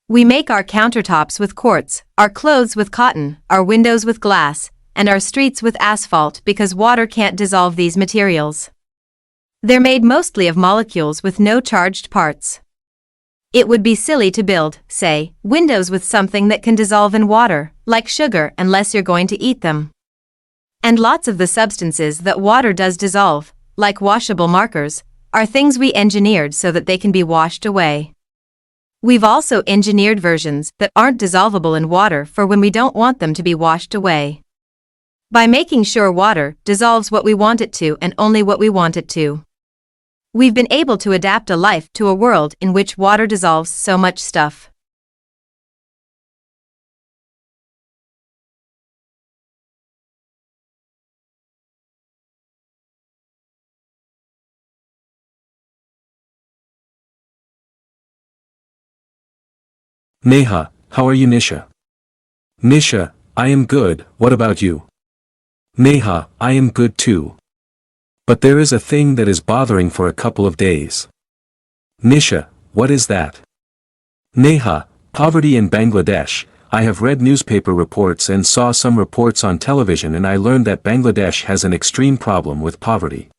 We make our countertops with quartz, our clothes with cotton, our windows with glass, and our streets with asphalt because water can't dissolve these materials. They're made mostly of molecules with no charged parts. It would be silly to build, say, windows with something that can dissolve in water, like sugar, unless you're going to eat them. And lots of the substances that water does dissolve, like washable markers, are things we engineered so that they can be washed away. We've also engineered versions that aren't dissolvable in water for when we don't want them to be washed away. By making sure water dissolves what we want it to and only what we want it to, we've been able to adapt a life to a world in which water dissolves so much stuff. Neha, how are you, Nisha? Nisha, I am good, what about you? Neha, I am good too. But there is a thing that is bothering for a couple of days. Nisha, what is that? Neha, poverty in Bangladesh. I have read newspaper reports and saw some reports on television and I learned that Bangladesh has an extreme problem with poverty.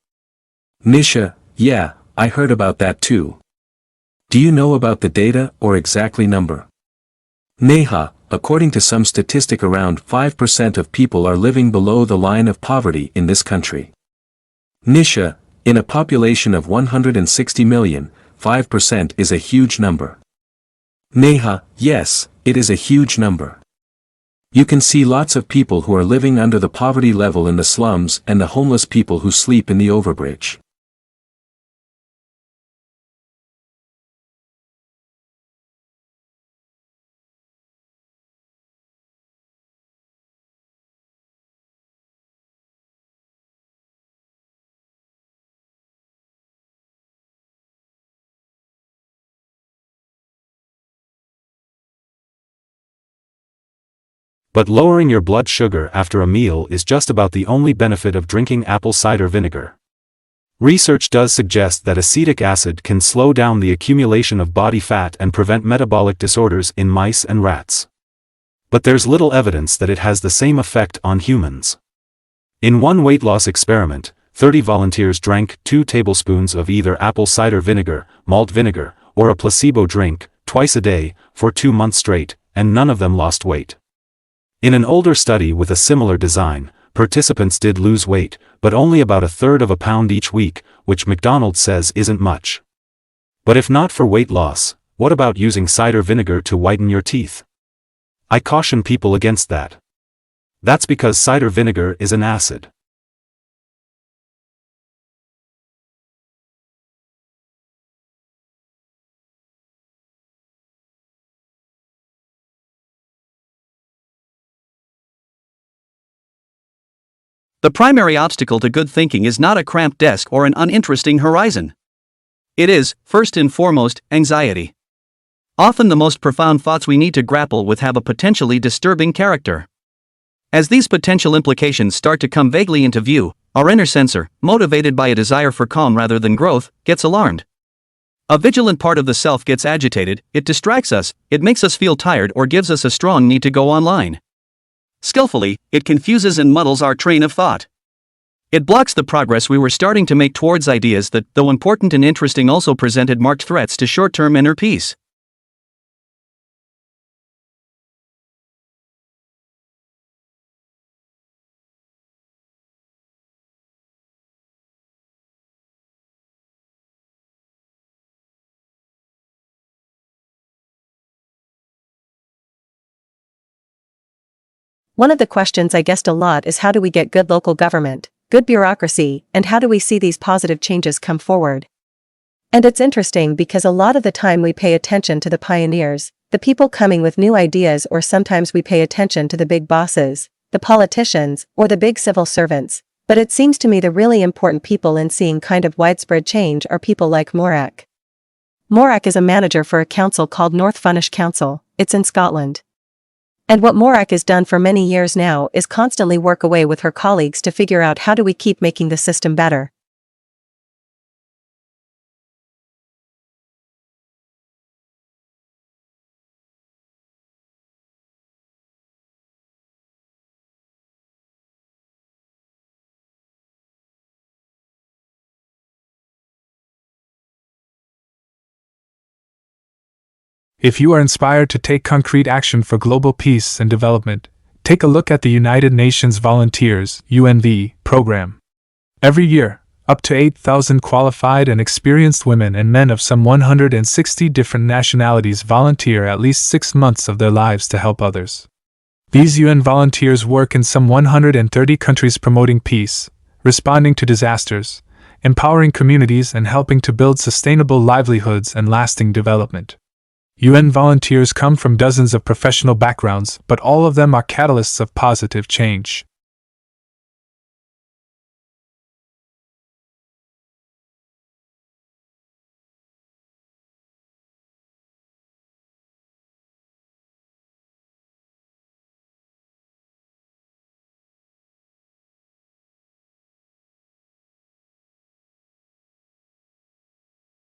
Nisha, yeah, I heard about that too. Do you know about the data or exactly number? Neha, according to some statistic around 5% of people are living below the line of poverty in this country. Nisha, in a population of 160 million, 5% is a huge number. Neha, yes, it is a huge number. You can see lots of people who are living under the poverty level in the slums and the homeless people who sleep in the overbridge. But lowering your blood sugar after a meal is just about the only benefit of drinking apple cider vinegar. Research does suggest that acetic acid can slow down the accumulation of body fat and prevent metabolic disorders in mice and rats. But there's little evidence that it has the same effect on humans. In one weight loss experiment, 30 volunteers drank 2 tablespoons of either apple cider vinegar, malt vinegar, or a placebo drink, twice a day, for 2 months straight, and none of them lost weight. In an older study with a similar design, participants did lose weight, but only about 1/3 of a pound each week, which McDonald's says isn't much. But if not for weight loss, what about using cider vinegar to whiten your teeth? I caution people against that. That's because cider vinegar is an acid. The primary obstacle to good thinking is not a cramped desk or an uninteresting horizon. It is, first and foremost, anxiety. Often the most profound thoughts we need to grapple with have a potentially disturbing character. As these potential implications start to come vaguely into view, our inner sensor, motivated by a desire for calm rather than growth, gets alarmed. A vigilant part of the self gets agitated, it distracts us, it makes us feel tired or gives us a strong need to go online. Skillfully, it confuses and muddles our train of thought. It blocks the progress we were starting to make towards ideas that, though important and interesting, also presented marked threats to short-term inner peace. One of the questions I guessed a lot is how do we get good local government, good bureaucracy, and how do we see these positive changes come forward? And it's interesting because a lot of the time we pay attention to the pioneers, the people coming with new ideas, or sometimes we pay attention to the big bosses, the politicians, or the big civil servants. But it seems to me the really important people in seeing kind of widespread change are people like Morag. Morag is a manager for a council called North Funnish Council. It's in Scotland. And what Morag has done for many years now is constantly work away with her colleagues to figure out how do we keep making the system better. If you are inspired to take concrete action for global peace and development, take a look at the United Nations Volunteers (UNV) program. Every year, up to 8,000 qualified and experienced women and men of some 160 different nationalities volunteer at least 6 months of their lives to help others. These UN volunteers work in some 130 countries promoting peace, responding to disasters, empowering communities and helping to build sustainable livelihoods and lasting development. UN volunteers come from dozens of professional backgrounds, but all of them are catalysts of positive change.